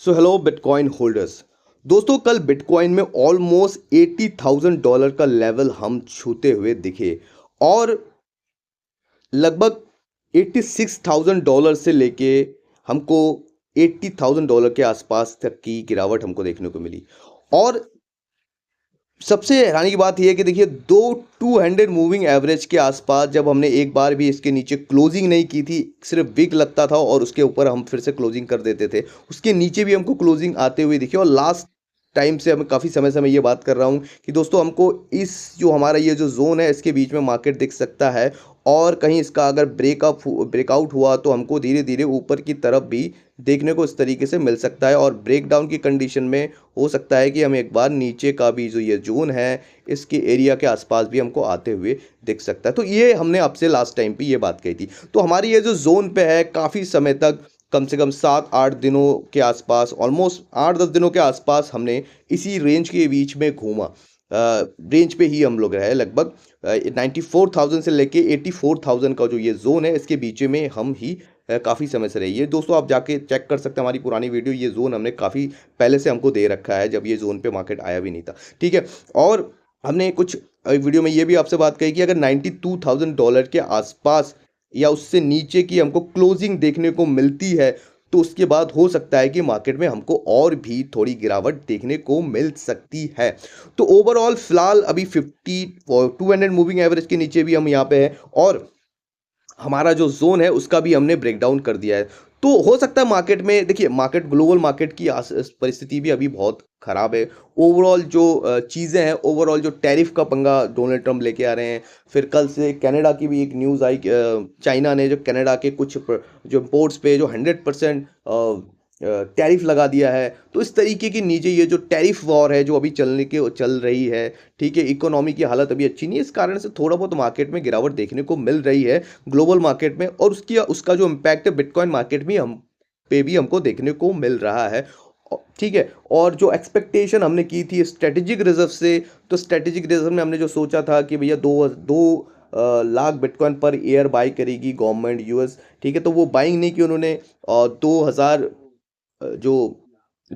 So hello bitcoin holders. दोस्तों, कल bitcoin में ऑलमोस्ट $80,000 का लेवल हम छूते हुए दिखे और लगभग $86,000 से लेके हमको $80,000 के आसपास तक की गिरावट हमको देखने को मिली। और सबसे हैरानी की बात यह है कि देखिए, दो 200 मूविंग एवरेज के आसपास जब हमने एक बार भी इसके नीचे क्लोजिंग नहीं की थी, सिर्फ विक लगता था और उसके ऊपर हम फिर से क्लोजिंग कर देते थे। उसके नीचे भी हमको क्लोजिंग आते हुए दिखी और लास्ट टाइम से मैं काफ़ी समय से मैं ये बात कर रहा हूँ कि दोस्तों, हमको इस जो हमारा ये जो जोन है इसके बीच में मार्केट दिख सकता है और कहीं इसका अगर ब्रेकआउट हुआ तो हमको धीरे धीरे ऊपर की तरफ भी देखने को इस तरीके से मिल सकता है और ब्रेकडाउन की कंडीशन में हो सकता है कि हम एक बार नीचे का भी जो ये जोन है इसके एरिया के आसपास भी हमको आते हुए दिख सकता है। तो ये हमने आपसे लास्ट टाइम पे ये बात कही थी। तो हमारी ये जो जोन पे है काफ़ी समय तक, कम से कम 7-8 दिनों के आसपास, ऑलमोस्ट 8-10 दिनों के आसपास हमने इसी रेंज के बीच में घूमा। रेंज पे ही हम लोग रहे लगभग 94,000 से लेके 84,000 का जो ये जोन है इसके बीच में हम ही काफ़ी समय से रही है। दोस्तों, आप जाके चेक कर सकते हैं हमारी पुरानी वीडियो, ये जोन हमने काफ़ी पहले से हमको दे रखा है जब ये जोन पे मार्केट आया भी नहीं था। ठीक है। और हमने कुछ वीडियो में ये भी आपसे बात कही कि अगर $92,000 के आसपास या उससे नीचे की हमको क्लोजिंग देखने को मिलती है तो उसके बाद हो सकता है कि मार्केट में हमको और भी थोड़ी गिरावट देखने को मिल सकती है। तो ओवरऑल फिलहाल अभी 50 और 200 मूविंग एवरेज के नीचे भी हम यहाँ पे हैं और हमारा जो जोन है उसका भी हमने ब्रेक डाउन कर दिया है। तो हो सकता है मार्केट में, देखिए, मार्केट, ग्लोबल मार्केट की परिस्थिति भी अभी बहुत खराब है। ओवरऑल जो चीज़ें हैं, ओवरऑल जो टैरिफ का पंगा डोनाल्ड ट्रंप लेके आ रहे हैं। फिर कल से कनाडा की भी एक न्यूज़ आई कि चाइना ने जो कनाडा के कुछ जो इम्पोर्ट्स पे जो 100% टैरिफ लगा दिया है। तो इस तरीके की नीचे ये जो टैरिफ वॉर है जो अभी चल रही है, ठीक है, इकोनॉमी की हालत अभी अच्छी नहीं है, इस कारण से थोड़ा बहुत मार्केट में गिरावट देखने को मिल रही है ग्लोबल मार्केट में और उसकी उसका जो इम्पैक्ट है बिटकॉइन मार्केट में हम पे भी हमको देखने को मिल रहा है। ठीक है। और जो एक्सपेक्टेशन हमने की थी स्ट्रेटेजिक रिजर्व से, तो स्ट्रेटेजिक रिजर्व में हमने जो सोचा था कि भैया दो दो lakh bitcoin per year by करेगी गवर्नमेंट यूएस। ठीक है। तो वो बाइंग नहीं की उन्होंने। और 2000 जो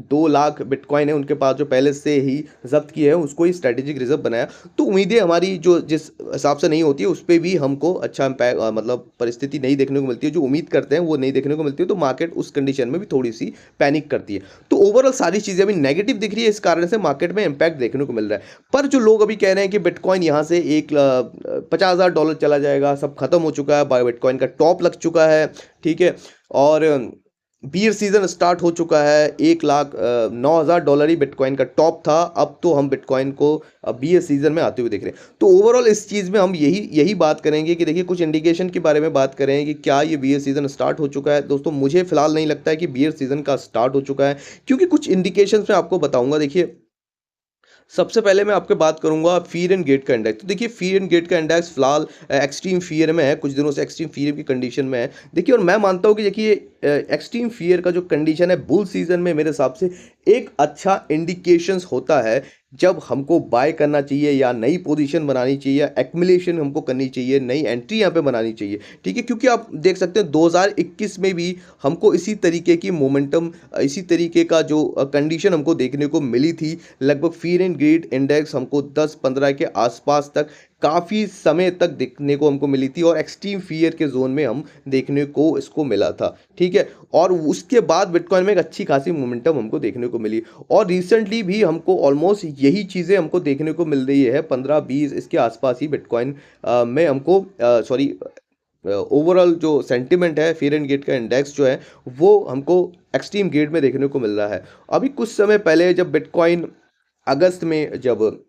2 लाख बिटकॉइन है उनके पास जो पहले से ही जब्त किए हैं उसको ही स्ट्रेटेजिक रिजर्व बनाया। तो उम्मीदें हमारी जो जिस हिसाब से नहीं होती है उस पर भी हमको अच्छा इम्पैक्ट, मतलब परिस्थिति नहीं देखने को मिलती है, जो उम्मीद करते हैं वो नहीं देखने को मिलती है। तो मार्केट उस कंडीशन में भी थोड़ी सी पैनिक करती है। तो ओवरऑल सारी चीज़ें अभी नेगेटिव दिख रही है, इस कारण से मार्केट में इम्पैक्ट देखने को मिल रहा है। पर जो लोग अभी कह रहे हैं कि बिटकॉइन यहाँ से $50,000 चला जाएगा, सब खत्म हो चुका है, बिटकॉइन का टॉप लग चुका है। ठीक है। और बियर सीजन स्टार्ट हो चुका है, 1,09,000 ही बिटकॉइन का टॉप था। अब तो हम बिटकॉइन को बियर सीजन में आते हुए देख रहे हैं। तो ओवरऑल इस चीज़ में हम यही यही बात करेंगे कि देखिए, कुछ इंडिकेशन के बारे में बात करें कि क्या ये बियर सीजन स्टार्ट हो चुका है। दोस्तों, मुझे फिलहाल नहीं लगता है कि बियर सीजन का स्टार्ट हो चुका है, क्योंकि कुछ इंडिकेशंस मैं आपको बताऊंगा। देखिए, सबसे पहले मैं आपके बात करूंगा फियर एंड गेट का इंडेक्स। तो देखिए, फियर एंड गेट का इंडेक्स फिलहाल एक्सट्रीम फियर में है, कुछ दिनों से एक्सट्रीम फियर की कंडीशन में है। देखिए, और मैं मानता हूं कि देखिए, एक्सट्रीम फियर का जो कंडीशन है बुल सीजन में मेरे हिसाब से एक अच्छा इंडिकेशंस होता है जब हमको बाय करना चाहिए या नई पोजीशन बनानी चाहिए, एक्युमुलेशन हमको करनी चाहिए, नई एंट्री यहाँ पे बनानी चाहिए। ठीक है। क्योंकि आप देख सकते हैं 2021 में भी हमको इसी तरीके की मोमेंटम, इसी तरीके का जो कंडीशन हमको देखने को मिली थी। लगभग फियर एंड ग्रेड इंडेक्स हमको 10-15 के आसपास तक काफ़ी समय तक देखने को हमको मिली थी और एक्सट्रीम फियर के जोन में हम देखने को इसको मिला था। ठीक है। और उसके बाद बिटकॉइन में एक अच्छी खासी मोमेंटम हमको देखने को मिली और रिसेंटली भी हमको ऑलमोस्ट यही चीज़ें हमको देखने को मिल रही है। 15-20 इसके आसपास ही बिटकॉइन में हमको, सॉरी, ओवरऑल जो सेंटिमेंट है, फियर एंड गेट का इंडेक्स जो है वो हमको एक्सट्रीम गेट में देखने को मिल रहा है। अभी कुछ समय पहले जब बिटकॉइन अगस्त में, जब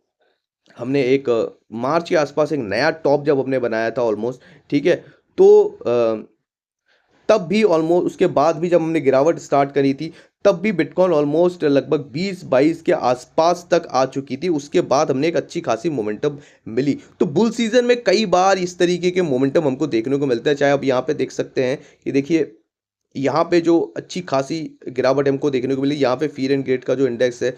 हमने एक मार्च के आसपास एक नया टॉप जब हमने बनाया था ऑलमोस्ट, ठीक है, तो तब भी ऑलमोस्ट उसके बाद भी जब हमने गिरावट स्टार्ट करी थी तब भी बिटकॉइन ऑलमोस्ट लगभग 20-22 के आसपास तक आ चुकी थी। उसके बाद हमने एक अच्छी खासी मोमेंटम मिली। तो बुल सीजन में कई बार इस तरीके के मोमेंटम हमको देखने को मिलता है। चाहे आप यहाँ पे देख सकते हैं कि देखिए, यहाँ पे जो अच्छी खासी गिरावट हमको देखने को मिली, यहाँ पे फियर एंड ग्रेड का जो इंडेक्स है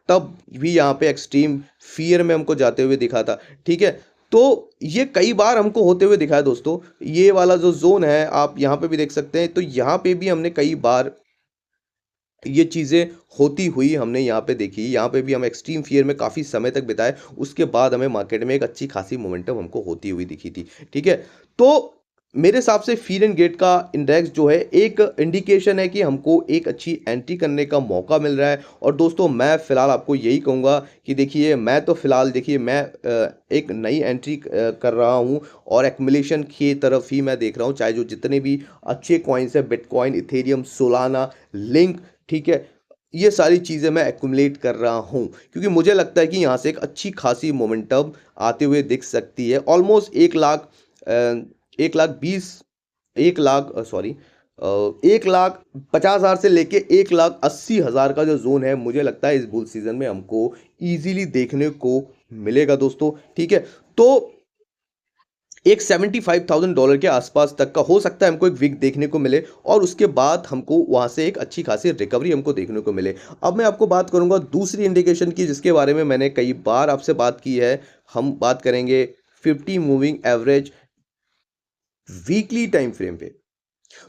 तब भी यहाँ पे एक्सट्रीम फियर में हमको जाते हुए दिखा था। ठीक है। तो ये कई बार हमको होते हुए दिखा है दोस्तों। ये वाला जो जोन है आप यहाँ पे भी देख सकते हैं, तो यहाँ पे भी हमने कई बार ये चीज़ें होती हुई हमने यहाँ पे देखी। यहाँ पे भी हम एक्सट्रीम फ़ियर में काफ़ी समय तक बिताए, उसके बाद हमें मार्केट में एक अच्छी खासी मोमेंटम हमको होती हुई दिखी थी, ठीक है? तो मेरे हिसाब से फ़ियर एंड गेट का इंडेक्स जो है एक इंडिकेशन है कि हमको एक अच्छी एंट्री करने का मौका मिल रहा है। और दोस्तों मैं फ़िलहाल आपको यही कहूँगा कि देखिए मैं तो फ़िलहाल देखिए मैं एक नई एंट्री कर रहा हूँ और एक्युमुलेशन की तरफ ही मैं देख रहा हूँ, चाहे जो जितने भी अच्छे कॉइन्स हैं बिटकॉइन, इथेरियम, सोलाना, लिंक, ठीक है? ये सारी चीज़ें मैं एक्युमुलेट कर रहा हूँ, क्योंकि मुझे लगता है कि यहाँ से एक अच्छी खासी मोमेंटम आते हुए दिख सकती है। ऑलमोस्ट 1 लाख 1 लाख 20 1 लाख सॉरी 1 लाख 50,000 से लेके 1 लाख 80,000 का जो ज़ोन है, मुझे लगता है इस बुल सीज़न में हमको ईज़िली देखने को मिलेगा दोस्तों, ठीक है? तो एक $75,000 के आसपास तक का हो सकता है हमको एक विक देखने को मिले और उसके बाद हमको वहाँ से एक अच्छी खासी रिकवरी हमको देखने को मिले। अब मैं आपको बात करूँगा दूसरी इंडिकेशन की, जिसके बारे में मैंने कई बार आपसे बात की है। हम बात करेंगे 50 moving average weekly time frame पे।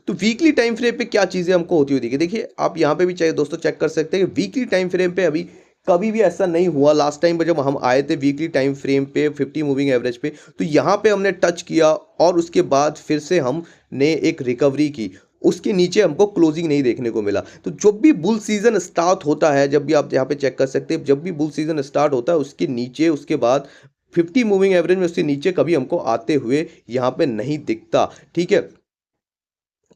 तो वीकली टाइम फ्रेम पे क्या चीज़ें हमको होती हुई दिखी? देखिए आप यहाँ पे भी चाहिए दोस्तों चेक कर सकते हैं कि वीकली टाइम फ्रेम पे अभी कभी भी ऐसा नहीं हुआ। लास्ट टाइम पे जब हम आए थे वीकली टाइम फ्रेम पे 50 मूविंग एवरेज पे, तो यहाँ पे हमने टच किया और उसके बाद फिर से हमने एक रिकवरी की। उसके नीचे हमको क्लोजिंग नहीं देखने को मिला। तो जब भी बुल सीजन स्टार्ट होता है, जब भी आप यहाँ पे चेक कर सकते हैं, जब भी बुल सीजन स्टार्ट होता है उसके नीचे उसके बाद 50 मूविंग एवरेज में उसके नीचे कभी हमको आते हुए यहाँ पे नहीं दिखता, ठीक है?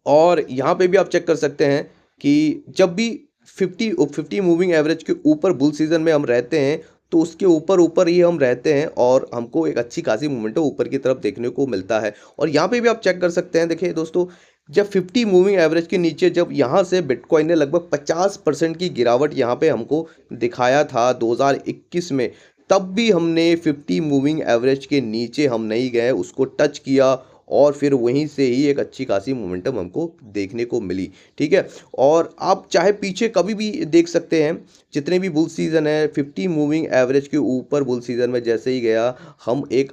और यहाँ पे भी आप चेक कर सकते हैं कि जब भी 50 मूविंग एवरेज के ऊपर बुल सीजन में हम रहते हैं, तो उसके ऊपर ऊपर ही हम रहते हैं और हमको एक अच्छी खासी मूवमेंट ऊपर की तरफ देखने को मिलता है। और यहाँ पे भी आप चेक कर सकते हैं, देखिए दोस्तों, जब 50 मूविंग एवरेज के नीचे जब यहाँ से बिटकॉइन ने लगभग 50% की गिरावट यहाँ पे हमको दिखाया था 2021 में, तब भी हमने 50 मूविंग एवरेज के नीचे हम नहीं गए, उसको टच किया और फिर वहीं से ही एक अच्छी खासी मोमेंटम हमको देखने को मिली, ठीक है? और आप चाहे पीछे कभी भी देख सकते हैं, जितने भी बुल सीज़न है 50 मूविंग एवरेज के ऊपर बुल सीज़न में जैसे ही गया, हम एक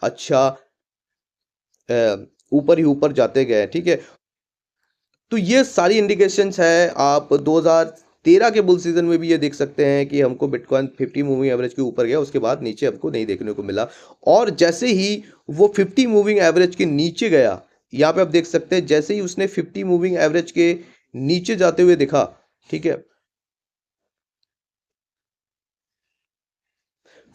अच्छा ऊपर ही ऊपर जाते गए, ठीक है? तो ये सारी इंडिकेशंस है। आप 2013 के बुल सीजन में भी ये देख सकते हैं कि हमको बिटकॉइन 50 मूविंग एवरेज के ऊपर गया, उसके बाद नीचे हमको नहीं देखने को मिला। और जैसे ही वो 50 मूविंग एवरेज के नीचे गया, यहाँ पे आप देख सकते हैं जैसे ही उसने 50 मूविंग एवरेज के नीचे जाते हुए दिखा, ठीक है,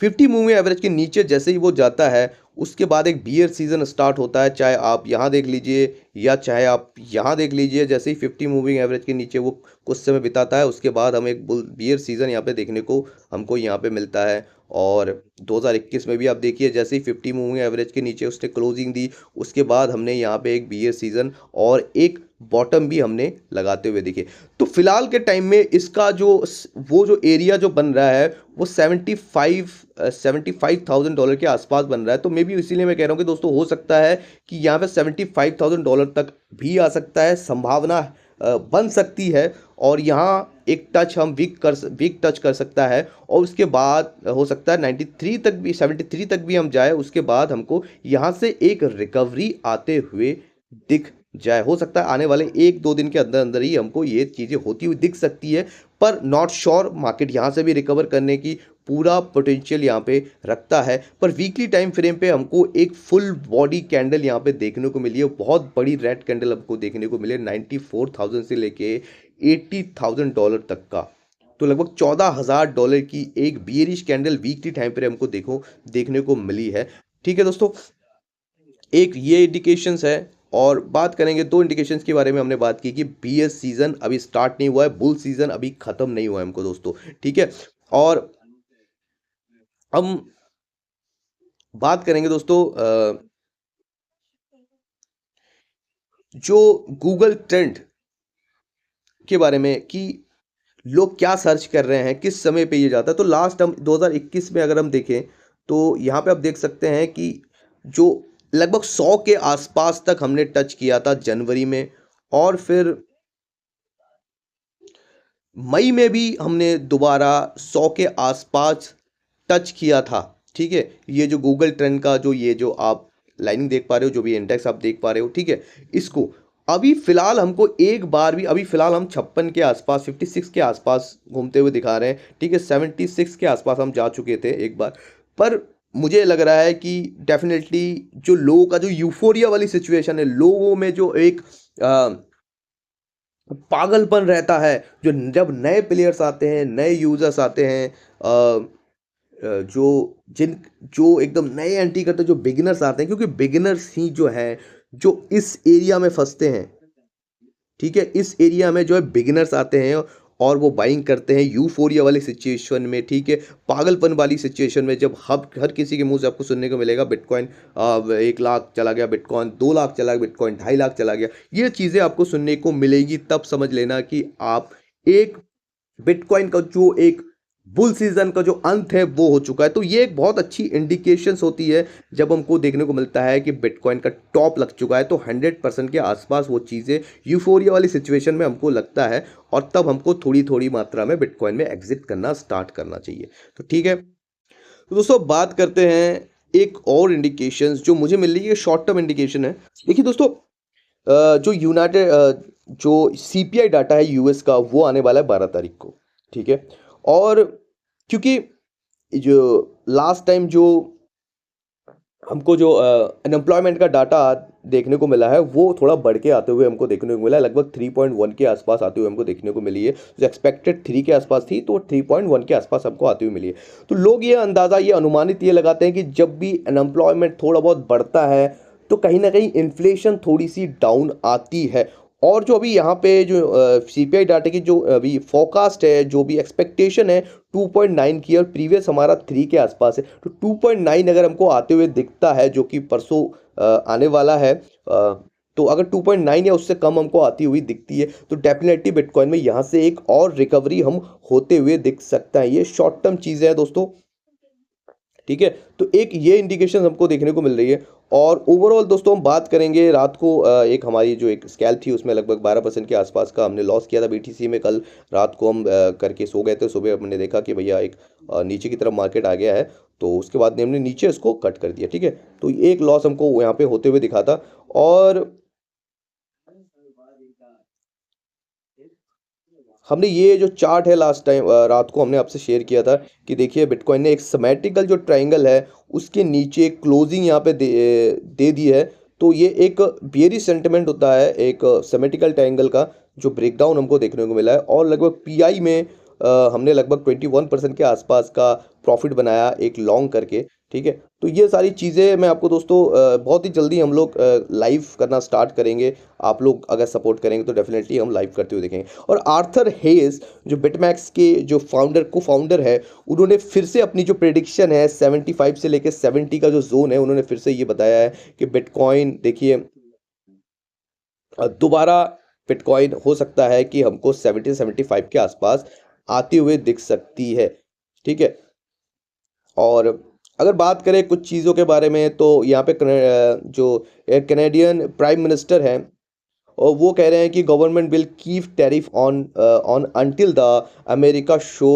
50 मूविंग एवरेज के नीचे जैसे ही वो जाता है, उसके बाद एक बियर सीज़न स्टार्ट होता है। चाहे आप यहाँ देख लीजिए या चाहे आप यहाँ देख लीजिए, जैसे ही 50 मूविंग एवरेज के नीचे वो कुछ समय बिताता है, उसके बाद हमें एक बुल बियर सीज़न यहाँ पे देखने को हमको यहाँ पे मिलता है। और 2021 में भी आप देखिए जैसे ही 50 मूविंग एवरेज के नीचे उसने क्लोजिंग दी, उसके बाद हमने यहाँ पे एक बियर सीज़न और एक बॉटम भी हमने लगाते हुए दिखे। तो फिलहाल के टाइम में इसका वो जो एरिया जो बन रहा है, वो 75,000 के आसपास बन रहा है। तो मे बी इसीलिए मैं कह रहा हूँ कि दोस्तों हो सकता है कि यहाँ पे $75,000 तक भी आ सकता है, संभावना बन सकती है। और यहाँ एक टच हम वीक टच कर सकता है और उसके बाद हो सकता है 93 तक भी 73 तक भी हम जाए, उसके बाद हमको यहाँ से एक रिकवरी आते हुए दिख जाए। हो सकता है आने वाले 1-2 दिन के अंदर अंदर ही हमको ये चीज़ें होती हुई दिख सकती है, पर नॉट श्योर। मार्केट यहाँ से भी रिकवर करने की पूरा पोटेंशियल यहाँ पे रखता है। पर वीकली टाइम फ्रेम पे हमको एक फुल बॉडी कैंडल यहाँ पे देखने को मिली है, बहुत बड़ी रेड कैंडल हमको देखने को मिले 94,000 से लेके $80,000 तक का। तो लगभग $14,000 की एक बियरिश कैंडल वीकली टाइम पे हमको देखने को मिली है, ठीक है दोस्तों? एक ये इंडिकेशंस है। और बात करेंगे दो इंडिकेशंस के बारे में, हमने बात की कि बीएस सीजन अभी स्टार्ट नहीं हुआ है, बुल सीजन अभी खत्म नहीं हुआ है हमको दोस्तों, ठीक है? और हम बात करेंगे दोस्तों जो गूगल ट्रेंड के बारे में कि लोग क्या सर्च कर रहे हैं, किस समय पे ये जाता है। तो लास्ट हम 2021 में अगर हम देखें, तो यहाँ पे आप देख सकते हैं कि जो लगभग 100 के आसपास तक हमने टच किया था जनवरी में, और फिर मई में भी हमने दोबारा 100 के आसपास टच किया था, ठीक है? ये जो गूगल ट्रेंड का जो ये जो आप लाइनिंग देख पा रहे हो, जो भी इंडेक्स आप देख पा रहे हो, ठीक है, इसको अभी फ़िलहाल हमको एक बार भी, अभी फ़िलहाल हम 56 के आसपास, 56 के आसपास घूमते हुए दिखा रहे हैं, ठीक है? 76 के आसपास हम जा चुके थे एक बार। पर मुझे लग रहा है कि डेफ़िनेटली जो लोगों का जो यूफ़ोरिया वाली सिचुएशन है, लोगों में जो एक पागलपन रहता है, जो जब नए प्लेयर्स आते हैं, नए यूज़र्स आते हैं, जो एकदम नए एंट्री करते हैं, जो बिगिनर्स आते हैं, क्योंकि बिगिनर्स ही जो हैं, जो इस एरिया में फँसते हैं, ठीक है? इस एरिया में जो है बिगिनर्स आते हैं और वो बाइंग करते हैं यूफ़ोरिया वाली सिचुएशन में, ठीक है? पागलपन वाली सिचुएशन में, जब हर किसी के मुँह से आपको सुनने को मिलेगा बिटकॉइन 1 लाख चला गया, बिटकॉइन 2 लाख चला गया, बिटकॉइन 2.5 लाख चला गया। ये चीज़ें आपको सुनने को मिलेगी, तब समझ लेना कि आप एक बिटकॉइन का जो एक बुल सीजन का जो अंत है वो हो चुका है। तो ये एक बहुत अच्छी इंडिकेशंस होती है जब हमको देखने को मिलता है कि बिटकॉइन का टॉप लग चुका है, तो 100% के आसपास वो चीज़ें यूफोरिया वाली सिचुएशन में हमको लगता है, और तब हमको थोड़ी थोड़ी मात्रा में बिटकॉइन में एग्जिट करना स्टार्ट करना चाहिए। तो ठीक है, तो दोस्तों बात करते हैं एक और इंडिकेशंस जो मुझे मिल रही है, शॉर्ट टर्म इंडिकेशन है। देखिए दोस्तों, जो सीपीआई डाटा है यूएस का, वो आने वाला है 12 तारीख को, ठीक है? और क्योंकि जो लास्ट टाइम जो हमको जो अनएम्प्लॉयमेंट का डाटा देखने को मिला है, वो थोड़ा बढ़ के आते हुए हमको देखने को मिला है, लगभग 3.1 के आसपास आते हुए हमको देखने को मिली है। जो एक्सपेक्टेड 3 के आसपास थी, तो 3.1 के आसपास हमको आती हुई मिली है। तो लोग ये अंदाज़ा, ये अनुमानित ये लगाते हैं कि जब भी अनएम्प्लॉयमेंट थोड़ा बहुत बढ़ता है, तो कहीं ना कहीं इन्फ्लेशन थोड़ी सी डाउन आती है। और जो अभी यहाँ पे जो सीपीआई डाटा की जो अभी फोरकास्ट है, जो भी एक्सपेक्टेशन है 2.9 की, और प्रीवियस हमारा 3 के आसपास है, तो 2.9 अगर हमको आते हुए दिखता है, जो कि परसों आने वाला है, तो अगर 2.9 या उससे कम हमको आती हुई दिखती है, तो डेफिनेटली बिटकॉइन में यहाँ से एक और रिकवरी हम होते हुए दिख सकता है। ये शॉर्ट टर्म चीज़ें हैं दोस्तों, ठीक है? तो एक ये इंडिकेशन हमको देखने को मिल रही है। और ओवरऑल दोस्तों हम बात करेंगे, रात को एक हमारी जो एक स्कैल्प थी, उसमें लगभग 12% के आसपास का हमने लॉस किया था बीटीसी में। कल रात को हम करके सो गए थे, सुबह हमने देखा कि भैया एक नीचे की तरफ मार्केट आ गया है, तो उसके बाद हमने नीचे इसको कट कर दिया, ठीक है? तो एक लॉस हमको यहाँ पे होते हुए दिखा था। और हमने ये जो चार्ट है लास्ट टाइम रात को हमने आपसे शेयर किया था कि देखिए बिटकॉइन ने एक सिमेट्रिकल जो ट्रायंगल है, उसके नीचे क्लोजिंग यहाँ पे दे दी है। तो ये एक बियरिश सेंटिमेंट होता है, एक सिमेट्रिकल ट्रायंगल का जो ब्रेकडाउन हमको देखने को मिला है। और लगभग पीआई में हमने लगभग 21% के आसपास का प्रॉफिट बनाया एक लॉन्ग करके, ठीक है? तो ये सारी चीज़ें मैं आपको दोस्तों बहुत ही जल्दी हम लोग लाइव करना स्टार्ट करेंगे। आप लोग अगर सपोर्ट करेंगे तो डेफिनेटली हम लाइव करते हुए देखेंगे। और आर्थर हेज जो बिटमैक्स के जो को फाउंडर है, उन्होंने फिर से अपनी जो प्रेडिक्शन है 75 से लेकर 70 का जो जोन है, उन्होंने फिर से ये बताया है कि बिटकॉइन देखिए दोबारा बिटकॉइन हो सकता है कि हमको 70-75 के आसपास आते हुए दिख सकती है, ठीक है? और अगर बात करें कुछ चीज़ों के बारे में, तो यहाँ पे जो कनेडियन प्राइम मिनिस्टर हैं, और वो कह रहे हैं कि government will keep tariff on on until the America show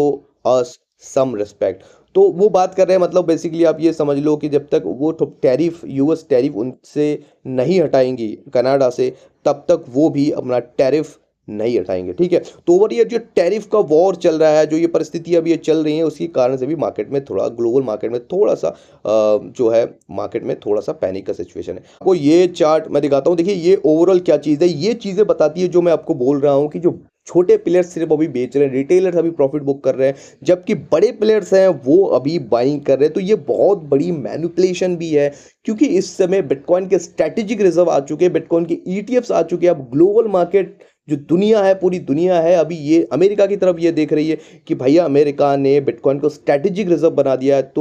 us some respect. तो वो बात कर रहे हैं, मतलब बेसिकली आप ये समझ लो कि जब तक वो टैरिफ, यूएस टैरिफ उनसे नहीं हटाएंगी कनाडा से, तब तक वो भी अपना टैरिफ नहीं हटाएंगे, ठीक है? तो ओवर ये जो टैरिफ का वॉर चल रहा है, जो ये परिस्थिति अभी ये चल रही है, उसके कारण से भी मार्केट में थोड़ा, ग्लोबल मार्केट में थोड़ा सा जो है मार्केट में थोड़ा सा पैनिक का सिचुएशन है। आपको ये चार्ट मैं दिखाता हूँ, देखिए ये ओवरऑल क्या चीज़ है, ये चीज़ें बताती है जो मैं आपको बोल रहा हूँ कि जो छोटे प्लेयर्स सिर्फ अभी बेच रहे हैं, रिटेलर्स अभी प्रॉफिट बुक कर रहे हैं, जबकि बड़े प्लेयर्स हैं वो अभी बाइंग कर रहे हैं। तो ये बहुत बड़ी मैनिपुलेशन भी है, क्योंकि इस समय बिटकॉइन के स्ट्रेटेजिक रिजर्व आ चुके हैं, बिटकॉइन के ईटीएफ्स आ चुके हैं। अब ग्लोबल मार्केट जो दुनिया है, पूरी दुनिया है, अभी ये अमेरिका की तरफ ये देख रही है कि भैया अमेरिका ने बिटकॉइन को स्ट्रेटेजिक रिजर्व बना दिया है।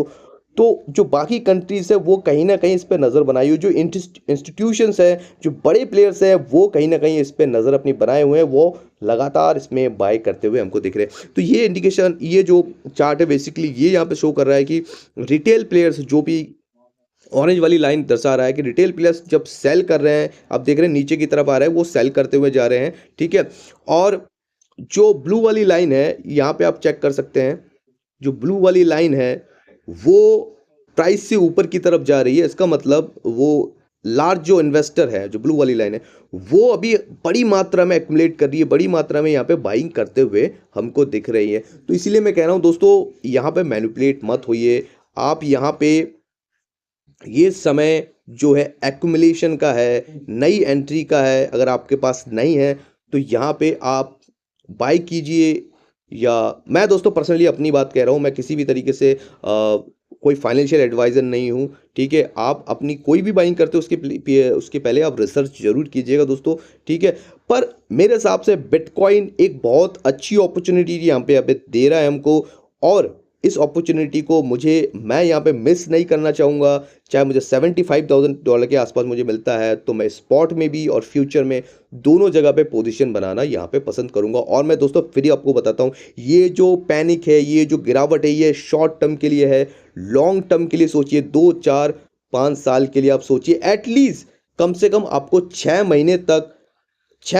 तो जो बाकी कंट्रीज है वो कहीं ना कहीं इस पर नज़र बनाई हुई, जो इंस्टीट्यूशंस है, जो बड़े प्लेयर्स हैं, वो कहीं ना कहीं इस पर नज़र अपनी बनाए हुए हैं, वो लगातार इसमें बाय करते हुए हमको दिख रहे हैं। तो ये इंडिकेशन, ये जो चार्ट है बेसिकली ये यहाँ पे शो कर रहा है कि रिटेल प्लेयर्स, जो भी ऑरेंज वाली लाइन दर्शा रहा है कि रिटेल प्लेयर्स जब सेल कर रहे हैं, आप देख रहे हैं नीचे की तरफ आ रहा है, वो सेल करते हुए जा रहे हैं, ठीक है? और जो ब्लू वाली लाइन है, यहाँ पे आप चेक कर सकते हैं, जो ब्लू वाली लाइन है वो प्राइस से ऊपर की तरफ जा रही है। इसका मतलब वो लार्ज जो इन्वेस्टर है, जो ब्लू वाली लाइन है, वो अभी बड़ी मात्रा में एक्युमुलेट कर रही है, बड़ी मात्रा में यहाँ पे बाइंग करते हुए हमको दिख रही है। तो इसीलिए मैं कह रहा हूँ दोस्तों, यहाँ पे मैनिपुलेट मत होइए। आप यहाँ पे ये समय जो है एक्युमुलेशन का है, नई एंट्री का है। अगर आपके पास नहीं है तो यहाँ पे आप बाय कीजिए। या मैं दोस्तों पर्सनली अपनी बात कह रहा हूँ, मैं किसी भी तरीके से कोई फाइनेंशियल एडवाइज़र नहीं हूँ, ठीक है? आप अपनी कोई भी बाइंग करते हो उसके पहले आप रिसर्च ज़रूर कीजिएगा दोस्तों, ठीक है? पर मेरे हिसाब से बिटकॉइन एक बहुत अच्छी अपॉर्चुनिटी यहाँ पे अभी दे रहा है हमको, और इस अपॉर्चुनिटी को मैं यहाँ पे मिस नहीं करना चाहूँगा। चाहे मुझे $75,000 के आसपास मुझे मिलता है, तो मैं स्पॉट में भी और फ्यूचर में दोनों जगह पे पोजीशन बनाना यहाँ पे पसंद करूँगा। और मैं दोस्तों फिर ही आपको बताता हूँ, ये जो पैनिक है, ये जो गिरावट है, ये शॉर्ट टर्म के लिए है। लॉन्ग टर्म के लिए सोचिए, 2, 4, 5 साल के लिए आप सोचिए। एटलीस्ट कम से कम आपको 6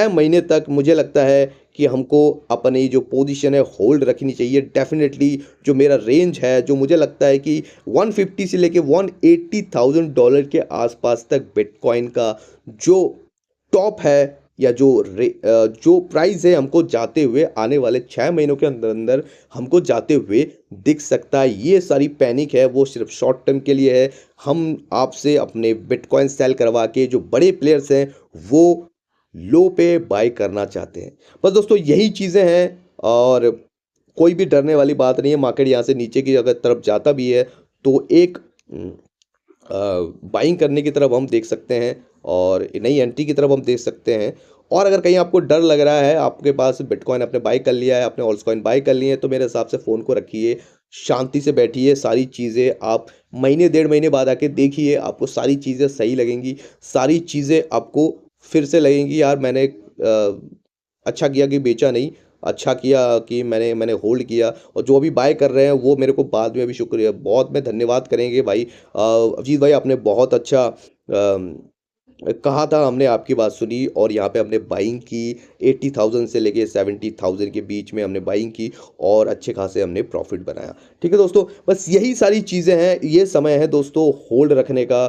महीने तक मुझे लगता है कि हमको अपनी जो पोजीशन है होल्ड रखनी चाहिए डेफिनेटली। जो मेरा रेंज है, जो मुझे लगता है कि 150 से लेके $180,000 के आसपास तक बिटकॉइन का जो टॉप है, या जो प्राइस है, हमको जाते हुए आने वाले 6 महीनों के अंदर अंदर हमको जाते हुए दिख सकता है। ये सारी पैनिक है वो सिर्फ शॉर्ट टर्म के लिए है। हम आपसे अपने बिटकॉइन सेल करवा के जो बड़े प्लेयर्स हैं वो लो पे बाय करना चाहते हैं। बस दोस्तों यही चीज़ें हैं, और कोई भी डरने वाली बात नहीं है। मार्केट यहाँ से नीचे की अगर तरफ जाता भी है तो एक बाइंग करने की तरफ हम देख सकते हैं, और नई एंट्री की तरफ हम देख सकते हैं। और अगर कहीं आपको डर लग रहा है, आपके पास बिटकॉइन आपने बाय कर लिया है, आपने ऑल्टकॉइन बाय कर लिए हैं, तो मेरे हिसाब से फ़ोन को रखिए, शांति से बैठिए। सारी चीज़ें आप महीने 1.5 महीने बाद आके देखिए, आपको सारी चीज़ें सही लगेंगी। सारी चीज़ें आपको फिर से लगेंगी, यार मैंने अच्छा किया कि बेचा नहीं, अच्छा किया कि मैंने होल्ड किया। और जो अभी बाय कर रहे हैं वो मेरे को बाद में भी शुक्रिया बहुत में धन्यवाद करेंगे भाई। अजीत भाई, आपने बहुत अच्छा कहा था, हमने आपकी बात सुनी और यहाँ पे हमने बाइंग की। 80,000 से लेके 70,000 के बीच में हमने बाइंग की, और अच्छे खासे हमने प्रॉफिट बनाया। ठीक है दोस्तों, बस यही सारी चीज़ें हैं। ये समय है दोस्तों होल्ड रखने का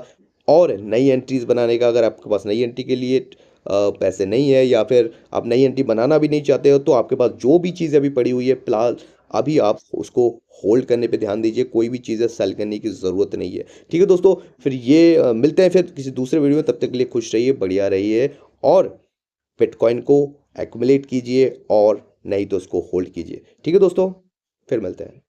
और नई एंट्रीज बनाने का। अगर आपके पास नई एंट्री के लिए पैसे नहीं है, या फिर आप नई एंट्री बनाना भी नहीं चाहते हो, तो आपके पास जो भी चीज़ें अभी पड़ी हुई है फिलहाल, अभी आप उसको होल्ड करने पे ध्यान दीजिए। कोई भी चीज़ें सेल करने की ज़रूरत नहीं है। ठीक है दोस्तों, फिर ये मिलते हैं फिर किसी दूसरे वीडियो में। तब तक के लिए खुश रहिए, बढ़िया रहिए, और बिटकॉइन को एक्युमुलेट कीजिए, और नहीं तो उसको होल्ड कीजिए। ठीक है दोस्तों, फिर मिलते हैं।